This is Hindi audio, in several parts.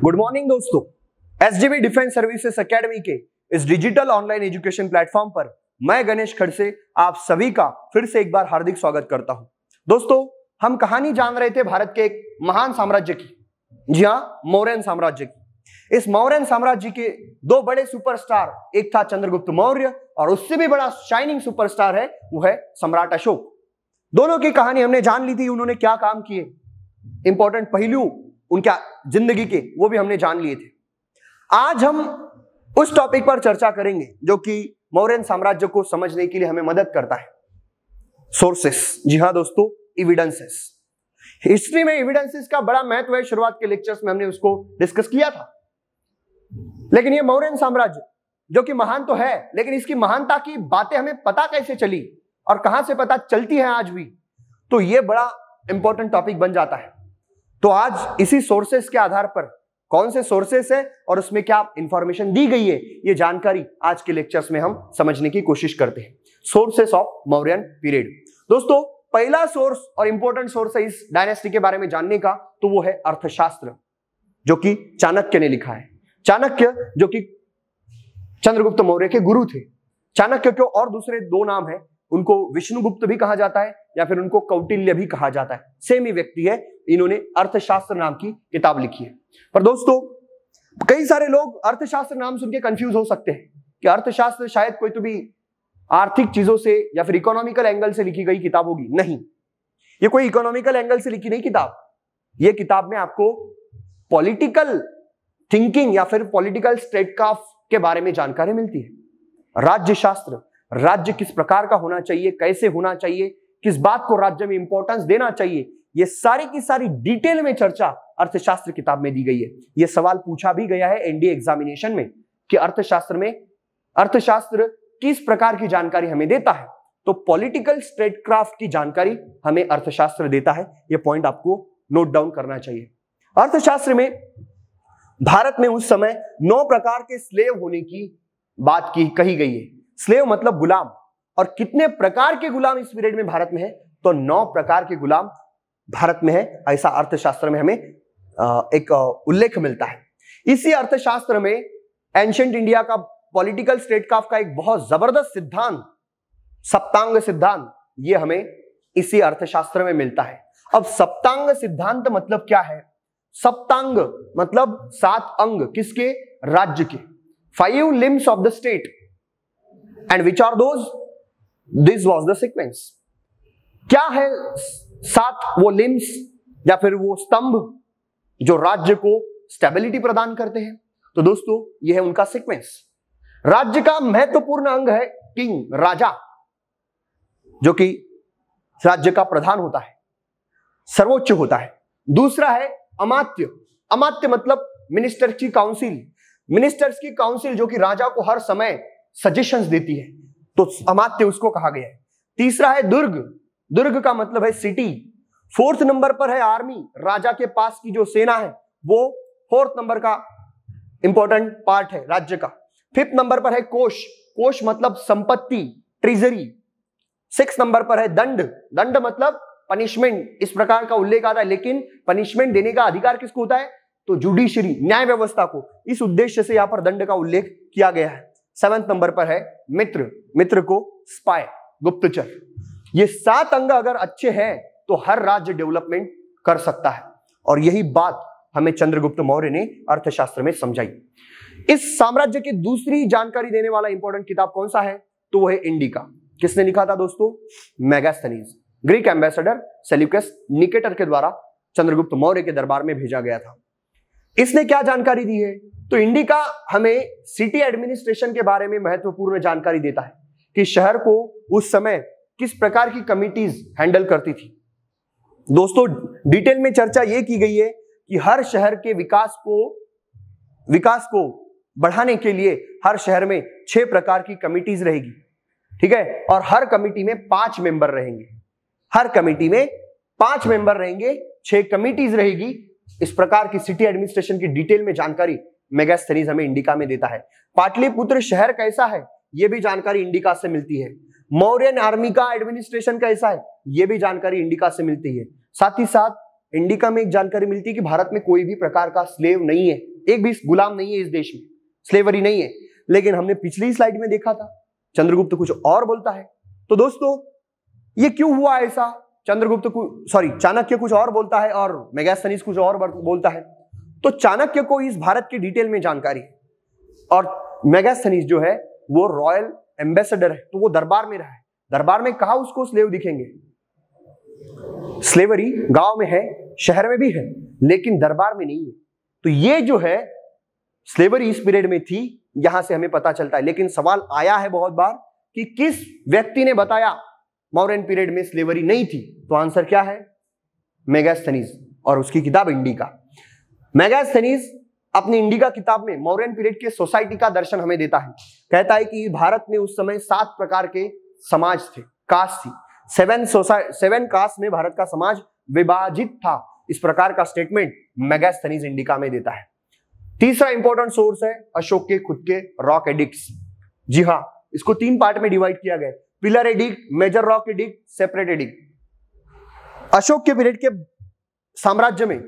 गुड मॉर्निंग दोस्तों, एसजीवी डिफेंस सर्विसेज एकेडमी के इस डिजिटल ऑनलाइन एजुकेशन प्लेटफॉर्म पर मैं गणेश खड़से आप सभी का फिर से एक बार हार्दिक स्वागत करता हूं। दोस्तों, हम कहानी जान रहे थे भारत के एक महान साम्राज्य की, जी हां, मौर्यन साम्राज्य की। इस मौर्यन साम्राज्य के दो बड़े सुपरस्टार, एक था चंद्रगुप्त मौर्य और उससे भी बड़ा शाइनिंग सुपरस्टार है वो है सम्राट अशोक। दोनों की कहानी हमने जान ली थी, उन्होंने क्या काम किए, इंपॉर्टेंट पहलू उनका जिंदगी के वो भी हमने जान लिए थे। आज हम उस टॉपिक पर चर्चा करेंगे जो कि मौर्यन साम्राज्य को समझने के लिए हमें मदद करता है, सोर्सेस। जी हां दोस्तों, एविडेंसेस। हिस्ट्री में एविडेंसेस का बड़ा महत्व है, शुरुआत के लेक्चर्स में हमने उसको डिस्कस किया था। लेकिन ये मौर्यन साम्राज्य जो कि महान तो है, लेकिन इसकी महानता की बातें हमें पता कैसे चली और कहां से पता चलती है आज भी, तो ये बड़ा इंपॉर्टेंट टॉपिक बन जाता है। तो आज इसी सोर्सेस के आधार पर कौन से सोर्सेस है और उसमें क्या इंफॉर्मेशन दी गई है, ये जानकारी आज के लेक्चर्स में हम समझने की कोशिश करते हैं। Sources of Mauryan period. दोस्तों, पहला सोर्स और इंपॉर्टेंट सोर्स है इस डायनेस्टी के बारे में जानने का, तो वो है अर्थशास्त्र, जो कि चाणक्य ने लिखा है। चाणक्य जो कि चंद्रगुप्त मौर्य के गुरु थे। चाणक्य के और दूसरे दो नाम है, उनको विष्णुगुप्त भी कहा जाता है या फिर उनको कौटिल्य भी कहा जाता है, सेम ही व्यक्ति है। इन्होंने अर्थशास्त्र नाम की किताब लिखी है। पर दोस्तों, कई सारे लोग अर्थशास्त्र नाम सुन के कंफ्यूज हो सकते हैं कि अर्थशास्त्र शायद कोई तो भी आर्थिक चीजों से या फिर इकोनॉमिकल एंगल से लिखी गई किताब होगी। नहीं, ये कोई इकोनॉमिकल एंगल से लिखी नहीं किताब। ये किताब में आपको पॉलिटिकल थिंकिंग या फिर पॉलिटिकल स्टेटक्राफ्ट के बारे में जानकारी मिलती है। राज्य शास्त्र, राज्य किस प्रकार का होना चाहिए, कैसे होना चाहिए, किस बात को राज्य में इंपॉर्टेंस देना चाहिए, ये सारी की सारी डिटेल में चर्चा अर्थशास्त्र किताब में दी गई है। यह सवाल पूछा भी गया है एनडीए एग्जामिनेशन में कि अर्थशास्त्र किस प्रकार की जानकारी हमें देता है, तो पॉलिटिकल स्टेटक्राफ्ट की जानकारी हमें अर्थशास्त्र देता है। यह पॉइंट आपको नोट डाउन करना चाहिए। अर्थशास्त्र में भारत में उस समय 9 प्रकार के स्लेव होने की बात की कही गई है। स्लेव मतलब गुलाम, और कितने प्रकार के गुलाम इस पीरियड में भारत में है, तो 9 प्रकार के गुलाम भारत में है, ऐसा अर्थशास्त्र में हमें एक उल्लेख मिलता है। इसी अर्थशास्त्र में एंशिएंट इंडिया का पॉलिटिकल स्टेटक्राफ्ट का एक बहुत जबरदस्त सिद्धांत, सप्तांग सिद्धांत, ये हमें इसी अर्थशास्त्र में मिलता है। अब सप्तांग सिद्धांत मतलब क्या है? सप्तांग मतलब 7 अंग, किसके? राज्य के। 5 limbs of the state and which are those? This was the sequence। क्या है 7 वो लिम्स या फिर वो स्तंभ जो राज्य को स्टेबिलिटी प्रदान करते हैं? तो दोस्तों, यह है उनका सीक्वेंस। राज्य का महत्वपूर्ण अंग है किंग, राजा, जो कि राज्य का प्रधान होता है, सर्वोच्च होता है। दूसरा है अमात्य। अमात्य मतलब मिनिस्टर्स की काउंसिल, मिनिस्टर्स की काउंसिल जो कि राजा को हर समय सजेशंस देती है, तो अमात्य उसको कहा गया है। तीसरा है दुर्ग। दुर्ग का मतलब है सिटी। 4th नंबर पर है आर्मी, राजा के पास की जो सेना है वो 4th नंबर का इंपॉर्टेंट पार्ट है राज्य का। 5th नंबर पर है कोष। कोष मतलब संपत्ति, ट्रेजरी। 6th नंबर पर है दंड। दंड मतलब पनिशमेंट, इस प्रकार का उल्लेख आता है, लेकिन पनिशमेंट देने का अधिकार किसको होता है? तो जुडिशरी, न्याय व्यवस्था को। इस उद्देश्य से यहां पर दंड का उल्लेख किया गया है। 7th नंबर पर है मित्र। मित्र को स्पाई, गुप्तचर। ये 7 अंग अगर अच्छे हैं तो हर राज्य डेवलपमेंट कर सकता है, और यही बात हमें चंद्रगुप्त मौर्य ने अर्थशास्त्र में समझाई। इस साम्राज्य की दूसरी जानकारी देने वाला इंपॉर्टेंट किताब कौन सा है? तो वो है इंडिका। किसने लिखा था दोस्तों? Megasthenes. Greek ambassador Seleucus Nicator के द्वारा चंद्रगुप्त मौर्य के दरबार में भेजा गया था। इसने क्या जानकारी दी है? तो इंडिका हमें सिटी एडमिनिस्ट्रेशन के बारे में महत्वपूर्ण जानकारी देता है कि शहर को उस समय किस प्रकार की कमिटीज हैंडल करती थी। दोस्तों, डिटेल में चर्चा यह की गई है कि हर शहर के विकास को बढ़ाने के लिए हर शहर में 6 प्रकार की कमिटीज रहेगी, ठीक है, और हर कमिटी में 5 मेंबर रहेंगे। हर कमिटी में 5 मेंबर रहेंगे, 6 कमिटीज रहेगी। इस प्रकार की सिटी एडमिनिस्ट्रेशन की डिटेल में जानकारी मेगास्थनीज हमें इंडिका में देता है। पाटलिपुत्र शहर कैसा है, यह भी जानकारी इंडिका से मिलती है। मौर्यन आर्मी का एडमिनिस्ट्रेशन कैसा है, यह भी जानकारी इंडिका से मिलती है। साथ ही साथ इंडिका में एक जानकारी मिलती है कि भारत में कोई भी प्रकार का स्लेव नहीं है, एक भी गुलाम नहीं है इस देश में, स्लेवरी नहीं है। लेकिन हमने पिछली स्लाइड में देखा था चंद्रगुप्त कुछ और बोलता है। तो दोस्तों ये क्यों हुआ ऐसा? चाणक्य कुछ और बोलता है और मेगास्थनीज कुछ और बोलता है। तो चाणक्य को इस भारत के डिटेल में जानकारी है और मेगास्थनीज जो है वो रॉयल एम्बेसडर है, तो वो दरबार में रहा है। दरबार में कहा उसको स्लेव दिखेंगे? स्लेवरी गांव में है, शहर में भी है, लेकिन दरबार में नहीं है। तो ये जो है स्लेवरी इस पीरियड में थी, यहां से हमें पता चलता है। लेकिन सवाल आया है बहुत बार कि किस व्यक्ति ने बताया मौर्यन पीरियड में स्लेवरी नहीं थी? तो आंसर क्या है? मेगास्थनीज और उसकी किताब इंडिका। मेगास्थनीज अपनी इंडिका किताब में मौर्यन पीरियड के सोसाइटी का दर्शन हमें देता है। कहता है कि भारत में उस समय 7 प्रकार के समाज थे, कास्ट थी। 7 कास्ट में भारत का समाज विभाजित था। इस प्रकार का स्टेटमेंट मेगास्थनीज इंडिका में देता है। तीसरा इंपॉर्टेंट सोर्स है अशोक के खुद के रॉक एडिक्ट्स। जी हां, इसको 3 पार्ट में डिवाइड किया गया है, pillar edict, major rock edict, separate edict. Ashok के पीरियड के साम्राज्य में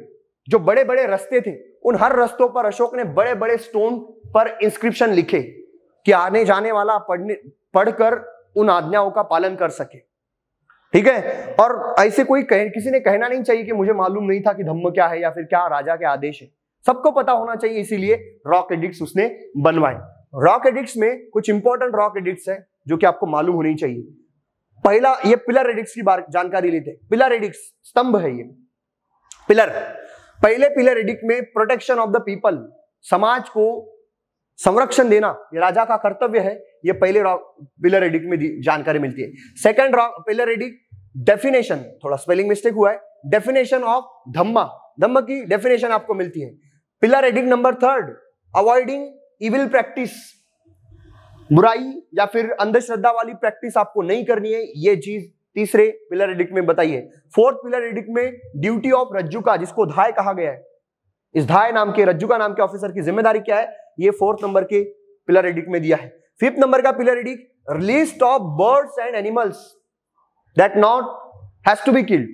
जो बड़े बड़े रास्ते थे, उन हर रास्तों पर अशोक ने बड़े बड़े स्टोन पर इंस्क्रिप्शन लिखे कि आने जाने वाला पढ़कर उन आज्ञाओं का पालन कर सके। ठीक है, और ऐसे किसी ने कहना नहीं चाहिए कि मुझे मालूम नहीं था कि धम्म क्या है या फिर क्या राजा के आदेश है। सबको पता होना चाहिए, इसीलिए रॉक एडिक्ट्स उसने बनवाए। रॉक एडिक्ट्स में कुछ इंपॉर्टेंट रॉक एडिक्ट्स है जो कि आपको मालूम होनी चाहिए। पहला, ये पिलर एडिक्ट्स की जानकारी लेते हैं। पिलर एडिक्ट्स स्तंभ है। ये पिलर, पहले पिलर एडिक्ट में प्रोटेक्शन ऑफ द पीपल, समाज को संरक्षण देना ये राजा का कर्तव्य है। ये पहले पिलर एडिक्ट में जानकारी मिलती है। सेकंड पिलर एडिक्ट डेफिनेशन, थोड़ा स्पेलिंग मिस्टेक हुआ है, डेफिनेशन ऑफ धम्मा, धम्म की डेफिनेशन आपको मिलती है। Pillar addict number 3, avoiding evil practice, बुराई या फिर अंधश्रद्धा वाली प्रैक्टिस आपको नहीं करनी है, ये चीज तीसरे पिलर एडिक्ट में बताइए। 4th पिलर एडिक्ट में ड्यूटी ऑफ रज्जुका, जिसको धाय कहा गया है, इस धाय नाम के, रज्जुका नाम के ऑफिसर की जिम्मेदारी क्या है, ये 4th नंबर के पिलर एडिक्ट में दिया है। 5th नंबर का pillar edict, release of birds and animals that not has to be killed.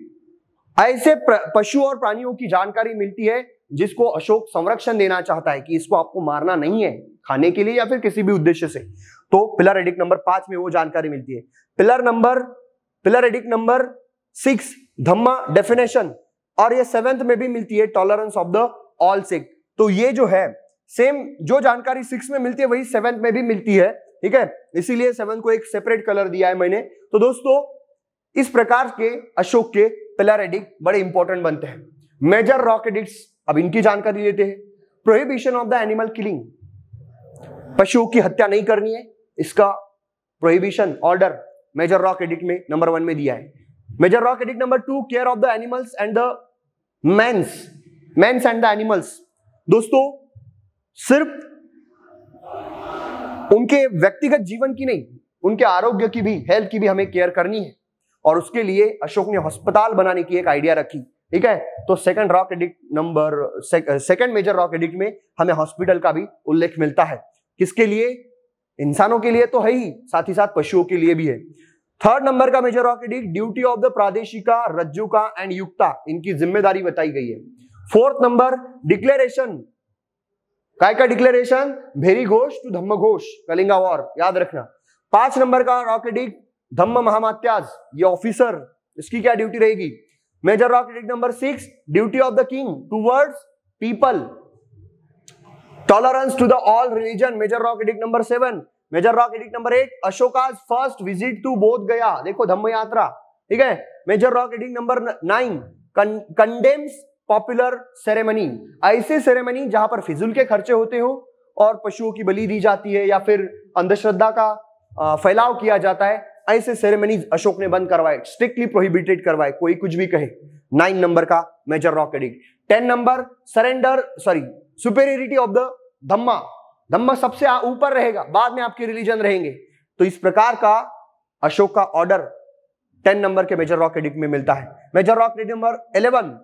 ऐसे पशु और प्राणियों की जानकारी मिलती है जिसको अशोक संरक्षण देना चाहता है कि इसको आपको मारना नहीं है, खाने के लिए या फिर किसी भी उद्देश्य से। तो पिलर एडिक्ट नंबर 5 में वो जानकारी मिलती है। पिलर एडिक्ट नंबर 6, धम्मा डेफिनेशन, और ये 7th में भी मिलती है, tolerance of the all sect. तो ये जो है सेम जो जानकारी 6 में मिलती है वही 7th में भी मिलती है। ठीक है, इसीलिए 7th को एक सेपरेट कलर दिया है मैंने। तो दोस्तों इस प्रकार के अशोक के पिलर एडिक्ट बड़े इंपॉर्टेंट बनते हैं। मेजर रॉक एडिक्ट्स, अब इनकी जानकारी लेते हैं। Prohibition of the animal killing, पशुओं की हत्या नहीं करनी है, इसका prohibition order major rock edict में नंबर 1 में दिया है। Major rock edict number 2, care of the animals and the mens and the animals. दोस्तों सिर्फ उनके व्यक्तिगत जीवन की नहीं, उनके आरोग्य की भी, हेल्थ की भी हमें केयर करनी है, और उसके लिए अशोक ने अस्पताल बनाने की एक आइडिया रखी। ठीक है, तो सेकंड मेजर रॉक एडिक्ट में हमें हॉस्पिटल का भी उल्लेख मिलता है। किसके लिए? इंसानों के लिए तो है ही, साथ ही साथ पशुओं के लिए भी है। 3rd नंबर का major rock edict, duty of the Pradeshika, Rajjuka and Yukta, इनकी जिम्मेदारी बताई गई है। 4th नंबर डिक्लेरेशन, काय का डिक्लेरेशन, भेरी घोष टू धम्म घोष, कलिंगा वॉर, याद रखना। 5 नंबर का रॉक एडिक्ट, धम्म महामात्याज, ये ऑफिसर, इसकी क्या ड्यूटी रहेगी? Major rock edict number 6, duty of the king towards people, tolerance to the all religion, major rock edict number 7। Major rock edict number 8, Ashoka's first visit to Bodh Gaya, देखो धम्म यात्रा। ठीक है, major rock edict number 9, condemns popular ceremony, ऐसे सेरेमनी जहां पर फिजूल के खर्चे होते हो और पशुओं की बलि दी जाती है या फिर अंधश्रद्धा का फैलाव किया जाता है, ऐसे सेरेमनीज अशोक ने बंद करवाए, स्ट्रिक्टली प्रोहिबिटेड करवाए, कोई कुछ भी कहे। 9 नंबर का major rock edict. 10 number superiority of the Dhamma, Dhamma सबसे ऊपर रहेगा, बाद में आपके रिलीजन रहेंगे। तो इस प्रकार का अशोक का ऑर्डर 10 नंबर के मेजर रॉक एडिक्ट में मिलता है। Major rock edict number 11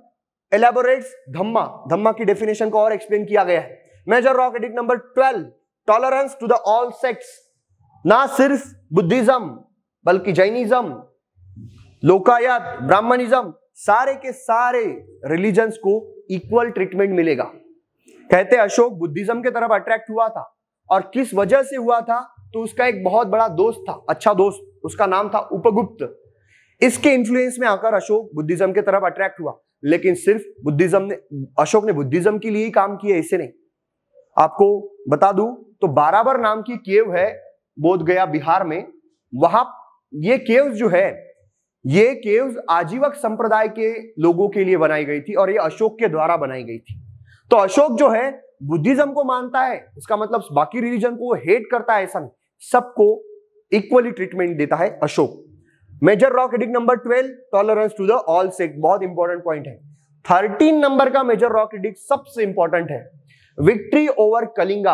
elaborates dhamma, dhamma की डेफिनेशन को और एक्सप्लेन किया गया है। Major rock edict number 12 tolerance to the all sects, ना सिर्फ बुद्धिज्म बल्कि जैनिज्म, लोकायत, ब्राह्मणिज्म, सारे के सारे रिलीजन्स को इक्वल ट्रीटमेंट मिलेगा। कहते हैं अशोक बुद्धिज्म की तरफ अट्रैक्ट हुआ था, और किस वजह से हुआ था, तो उसका एक बहुत बड़ा दोस्त था, अच्छा दोस्त, उसका नाम था उपगुप्त। इसके इन्फ्लुएंस में आकर अशोक बुद्धिज्म की तरफ अट्रैक्ट हुआ, लेकिन सिर्फ अशोक ने बुद्धिज्म के लिए ही काम किया, ऐसे नहीं। आपको बता दूं तो बाराबर नाम की केव है बोध गया बिहार में, वहां ये केव्स जो है, ये केव्स आजीवक संप्रदाय के लोगों के लिए बनाई गई थी, और ये अशोक के द्वारा बनाई गई थी। तो अशोक जो है बुद्धिज्म को मानता है, इसका मतलब बाकी रिलीजन को हेट करता है ऐसा नहीं, सबको इक्वली ट्रीटमेंट देता है Ashok. Major rock edict number 12, tolerance to the all sect, बहुत इंपॉर्टेंट पॉइंट है। 13 नंबर का मेजर रॉक एडिक्ट सबसे इंपॉर्टेंट है, विक्ट्री ओवर कलिंगा,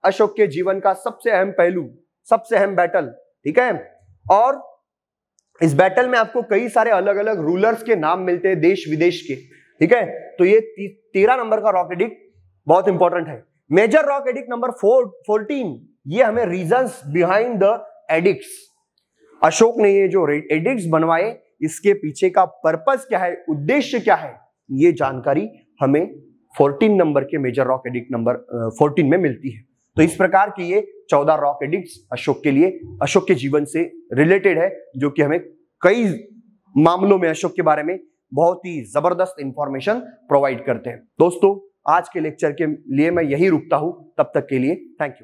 अशोक के जीवन का सबसे अहम पहलू, सबसे अहम बैटल, ठीक है। और इस बैटल में आपको कई सारे अलग अलग रूलर्स के नाम मिलते हैं देश विदेश के, ठीक है। तो ये 13 नंबर का रॉक एडिक्ट बहुत इंपॉर्टेंट है। मेजर रॉक एडिक्ट नंबर 14, ये हमें reasons behind the addicts, Ashok ने ये जो एडिक्ट्स बनवाए इसके पीछे का पर्पस क्या है, उद्देश्य क्या है, ये जानकारी हमें 14 नंबर के मेजर रॉक एडिक्ट नंबर 14 में मिलती है। तो इस प्रकार की ये 14 रॉक एडिक्ट्स अशोक के लिए, अशोक के जीवन से रिलेटेड है, जो कि हमें कई मामलों में अशोक के बारे में बहुत ही जबरदस्त इंफॉर्मेशन प्रोवाइड करते हैं। दोस्तों आज के लेक्चर के लिए मैं यही रुकता हूं, तब तक के लिए थैंक यू।